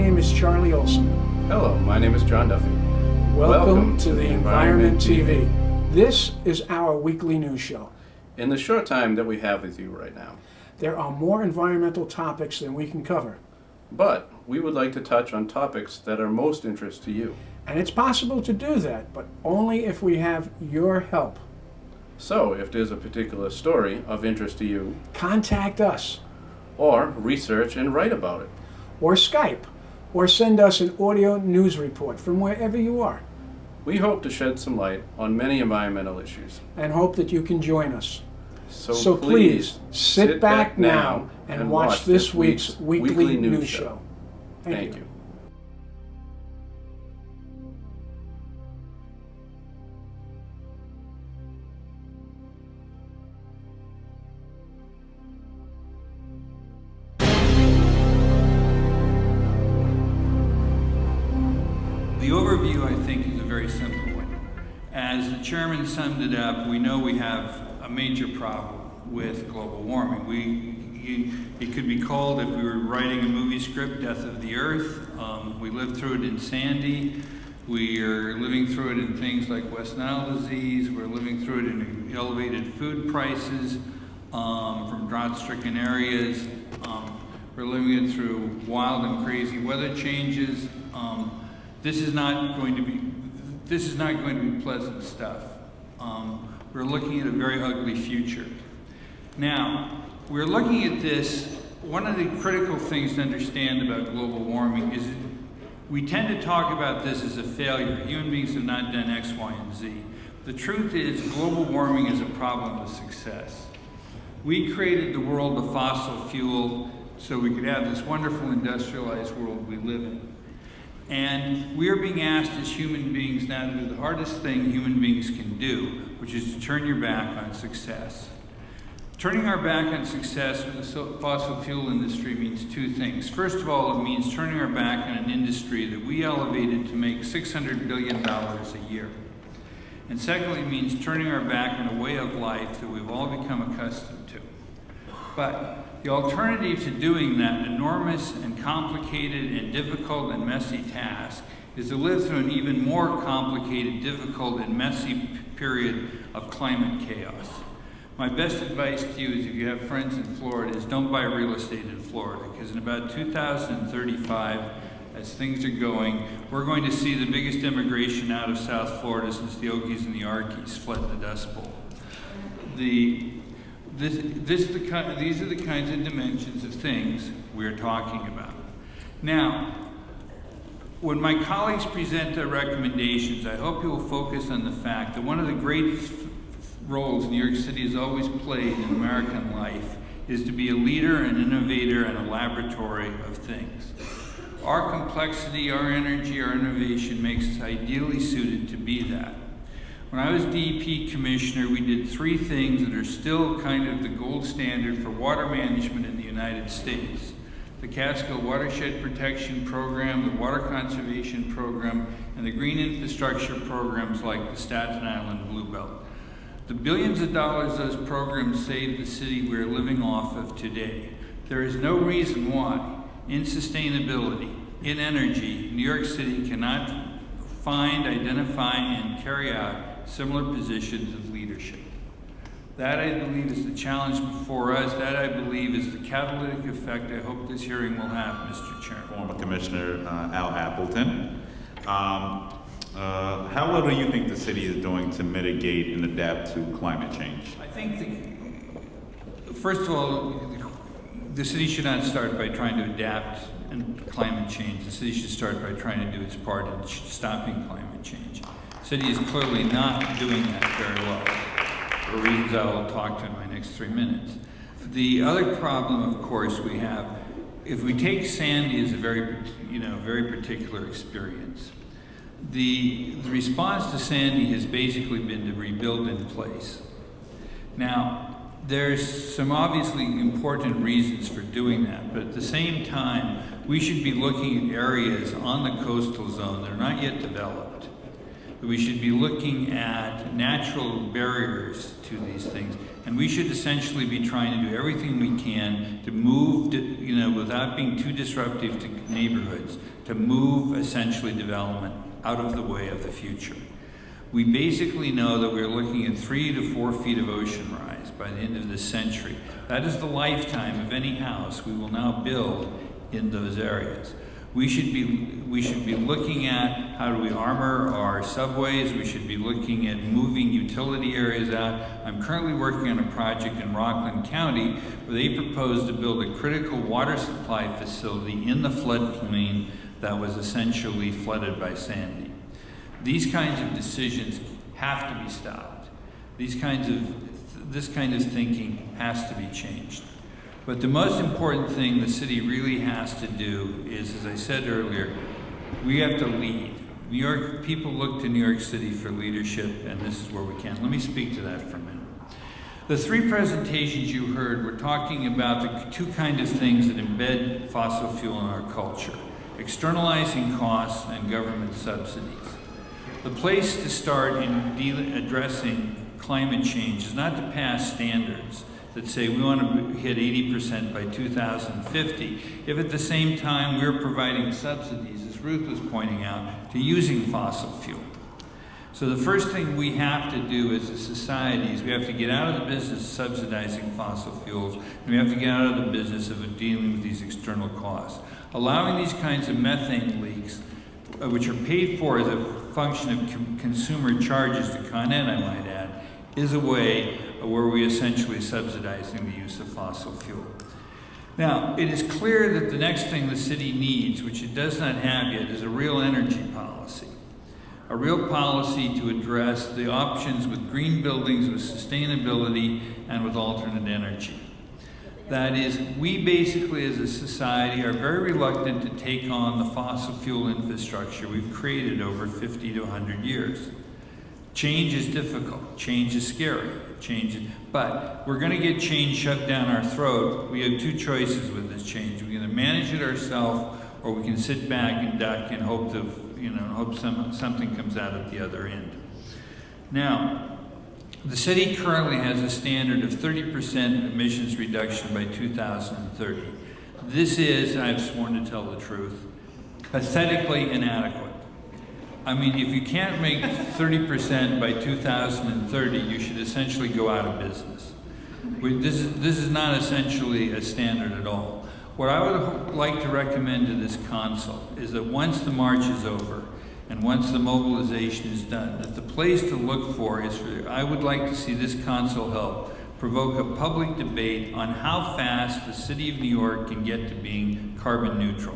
name is Charlie Olson. Hello, my name is John Duffy. Welcome to the Environment TV. This is our weekly news show. In the short time that we have with you right now, there are more environmental topics than we can cover. But we would like to touch on topics that are most interest to you. And it's possible to do that, but only if we have your help. So, if there's a particular story of interest to you, contact us. Or research and write about it. Or Skype. Or send us an audio news report from wherever you are. We hope to shed some light on many environmental issues. And hope that you can join us. So please, sit back now and watch this week's weekly news show. Thank you. The overview, I think, is a very simple one. As the chairman summed it up, we know we have a major problem with global warming. It could be called, if we were writing a movie script, Death of the Earth. We lived through it in Sandy. We are living through it in things like West Nile disease. We're living through it in elevated food prices from drought-stricken areas. We're living it through wild and crazy weather changes. This is not going to be pleasant stuff. We're looking at a very ugly future. Now, we're looking at this. One of the critical things to understand about global warming is we tend to talk about this as a failure. Human beings have not done X, Y, and Z. The truth is, global warming is a problem of success. We created the world of fossil fuel so we could have this wonderful industrialized world we live in. And we are being asked as human beings now to do the hardest thing human beings can do, which is to turn your back on success. Turning our back on success with the fossil fuel industry means two things. First of all, it means turning our back on an industry that we elevated to make $600 billion a year. And secondly, it means turning our back on a way of life that we've all become accustomed to. But the alternative to doing that enormous and complicated and difficult and messy task is to live through an even more complicated, difficult, and messy period of climate chaos. My best advice to you is, if you have friends in Florida, is don't buy real estate in Florida, because in about 2035, as things are going, we're going to see the biggest immigration out of South Florida since the Okies and the Arkies fled the Dust Bowl. These are the kinds of dimensions of things we're talking about. Now, when my colleagues present their recommendations, I hope you will focus on the fact that one of the great roles New York City has always played in American life is to be a leader, an innovator, and a laboratory of things. Our complexity, our energy, our innovation makes us ideally suited to be that. When I was DEP commissioner, we did three things that are still kind of the gold standard for water management in the United States: the Catskill Watershed Protection Program, the Water Conservation Program, and the green infrastructure programs like the Staten Island Blue Belt. The billions of dollars those programs saved the city we're living off of today. There is no reason why, in sustainability, in energy, New York City cannot find, identify, and carry out similar positions of leadership. That, I believe, is the challenge before us. That, I believe, is the catalytic effect I hope this hearing will have, Mr. Chairman. Former Commissioner Al Appleton. How well do you think the city is doing to mitigate and adapt to climate change? I think, first of all, the city should not start by trying to adapt and climate change. The city should start by trying to do its part in stopping climate change. The city is clearly not doing that very well, for reasons I will talk to in my next 3 minutes. The other problem, of course, we have, if we take Sandy as a very particular experience, the response to Sandy has basically been to rebuild in place. Now, there's some obviously important reasons for doing that, but at the same time, we should be looking at areas on the coastal zone that are not yet developed. that we should be looking at natural barriers to these things, and we should essentially be trying to do everything we can to move, without being too disruptive to neighborhoods, to move essentially development out of the way of the future. We basically know that we're looking at 3 to 4 feet of ocean rise by the end of this century. That is the lifetime of any house we will now build in those areas. We should be looking at how do we armor our subways. We should be looking at moving utility areas out. I'm currently working on a project in Rockland County where they propose to build a critical water supply facility in the floodplain that was essentially flooded by Sandy. These kinds of decisions have to be stopped. This kind of thinking has to be changed. But the most important thing the city really has to do is, as I said earlier, we have to lead. New York, people look to New York City for leadership, and this is where we can. Let me speak to that for a minute. The 3 presentations you heard were talking about the 2 kinds of things that embed fossil fuel in our culture: externalizing costs and government subsidies. The place to start in addressing climate change is not to pass standards that say we want to hit 80% by 2050, if at the same time we're providing subsidies, as Ruth was pointing out, to using fossil fuel. So the first thing we have to do as a society is we have to get out of the business of subsidizing fossil fuels, and we have to get out of the business of dealing with these external costs. Allowing these kinds of methane leaks, which are paid for as a function of consumer charges to Con Ed, I might add, is a way where we essentially subsidizing the use of fossil fuel. Now, it is clear that the next thing the city needs, which it does not have yet, is a real energy policy. A real policy to address the options with green buildings, with sustainability, and with alternate energy. That is, we basically as a society are very reluctant to take on the fossil fuel infrastructure we've created over 50 to 100 years. Change is difficult, change is scary, but we're going to get change shoved down our throat. We have 2 choices with this change. We can either manage it ourselves, or we can sit back and duck and hope something comes out at the other end. Now, the city currently has a standard of 30% emissions reduction by 2030. This is, I've sworn to tell the truth, pathetically inadequate. I mean, if you can't make 30% by 2030, you should essentially go out of business. This is not essentially a standard at all. What I would like to recommend to this council is that once the march is over and once the mobilization is done, that the place to look for is I would like to see this council help provoke a public debate on how fast the city of New York can get to being carbon neutral.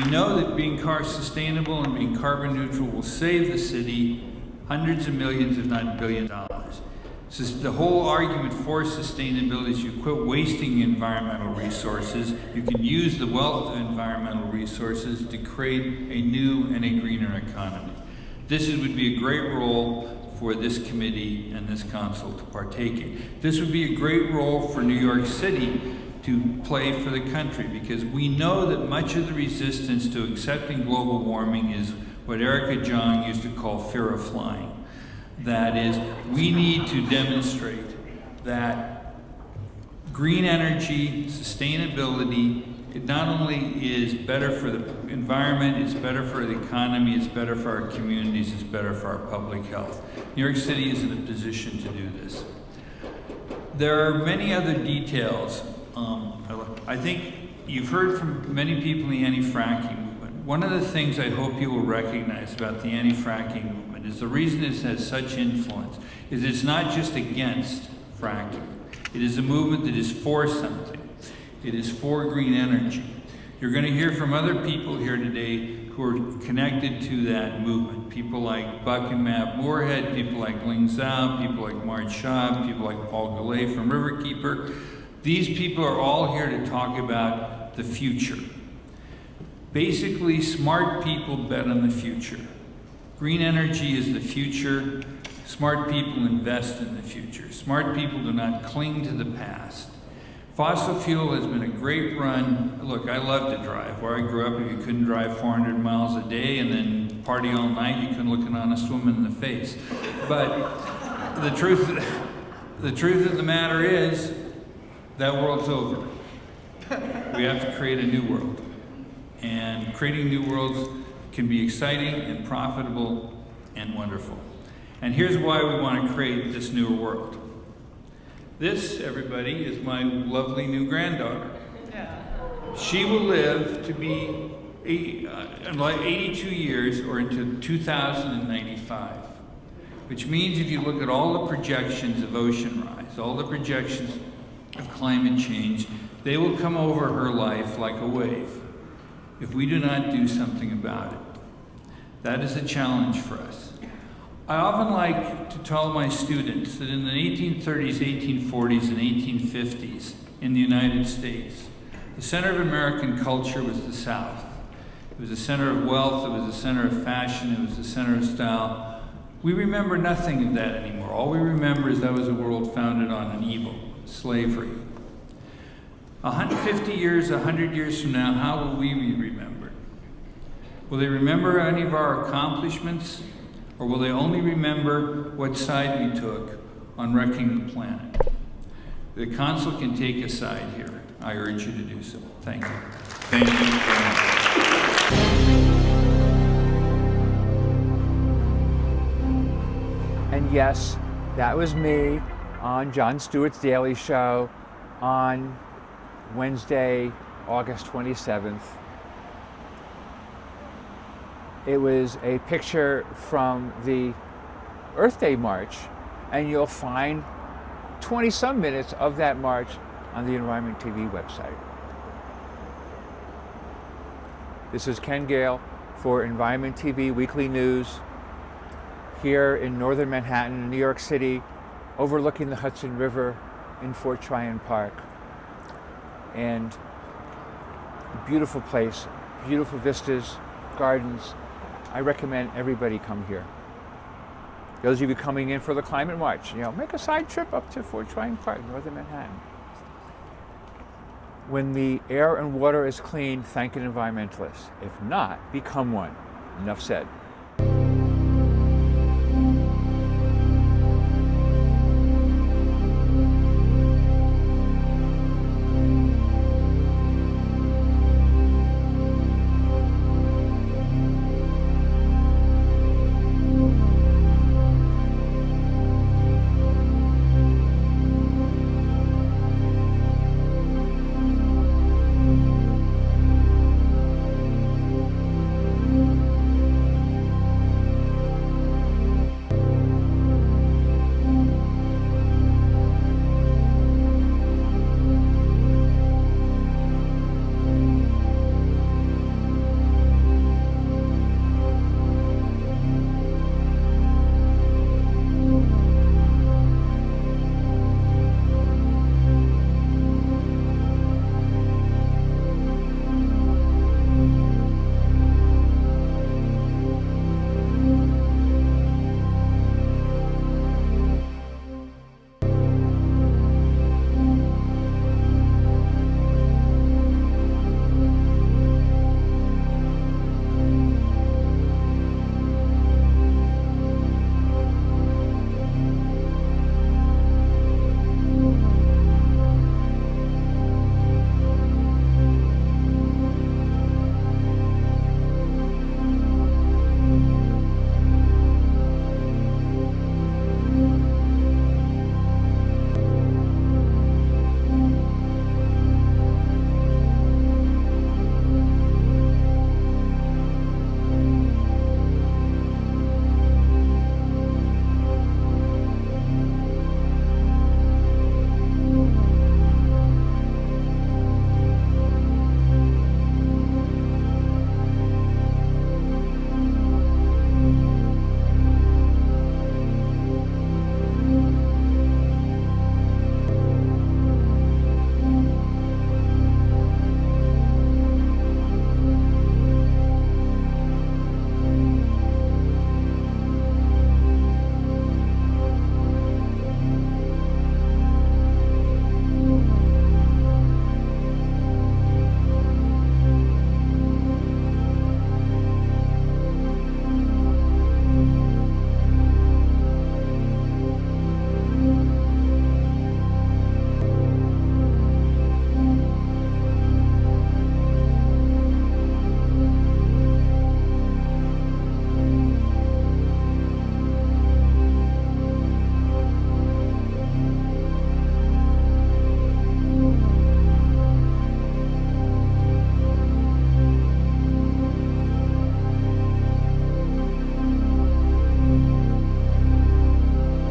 We know that being sustainable and being carbon neutral will save the city hundreds of millions, if not $1 billion. So the whole argument for sustainability is you quit wasting environmental resources. You can use the wealth of environmental resources to create a new and a greener economy. This would be a great role for this committee and this council to partake in. This would be a great role for New York City to play for the country, because we know that much of the resistance to accepting global warming is what Erica Jong used to call fear of flying. That is, we need to demonstrate that green energy, sustainability, it not only is better for the environment, it's better for the economy, it's better for our communities, it's better for our public health. New York City is in a position to do this. There are many other details. I think you've heard from many people in the anti-fracking movement. One of the things I hope you will recognize about the anti-fracking movement is the reason it has such influence is it's not just against fracking. It is a movement that is for something. It is for green energy. You're going to hear from other people here today who are connected to that movement. People like Buck and Matt Moorhead, people like Ling Zhao, people like Marge Schaub, people like Paul Goulet from Riverkeeper. These people are all here to talk about the future. Basically, smart people bet on the future. Green energy is the future. Smart people invest in the future. Smart people do not cling to the past. Fossil fuel has been a great run. Look, I love to drive. Where I grew up, if you couldn't drive 400 miles a day and then party all night, you couldn't look an honest woman in the face. But the truth of the matter is, that world's over. We have to create a new world. And creating new worlds can be exciting and profitable and wonderful. And here's why we want to create this newer world. This, everybody, is my lovely new granddaughter. She will live to be 82 years or into 2095, which means if you look at all the projections of ocean rise, all the projections of climate change, they will come over her life like a wave if we do not do something about it. That is a challenge for us. I often like to tell my students that in the 1830s, 1840s, and 1850s in the United States, the center of American culture was the South. It was the center of wealth, it was the center of fashion, it was the center of style. We remember nothing of that anymore. All we remember is that was a world founded on an evil, slavery. 150 years, 100 years from now, how will we be remembered? Will they remember any of our accomplishments? Or will they only remember what side we took on wrecking the planet? The council can take a side here. I urge you to do so. Thank you. Thank you very much. And yes, that was me on Jon Stewart's Daily Show on Wednesday, August 27th. It was a picture from the Earth Day March, and you'll find 20-some minutes of that march on the Environment TV website. This is Ken Gale for Environment TV Weekly News here in northern Manhattan, New York City, overlooking the Hudson River in Fort Tryon Park. And beautiful place, beautiful vistas, gardens. I recommend everybody come here. Those of you coming in for the climate march, make a side trip up to Fort Tryon Park, northern Manhattan. When the air and water is clean, thank an environmentalist. If not, become one. Enough said.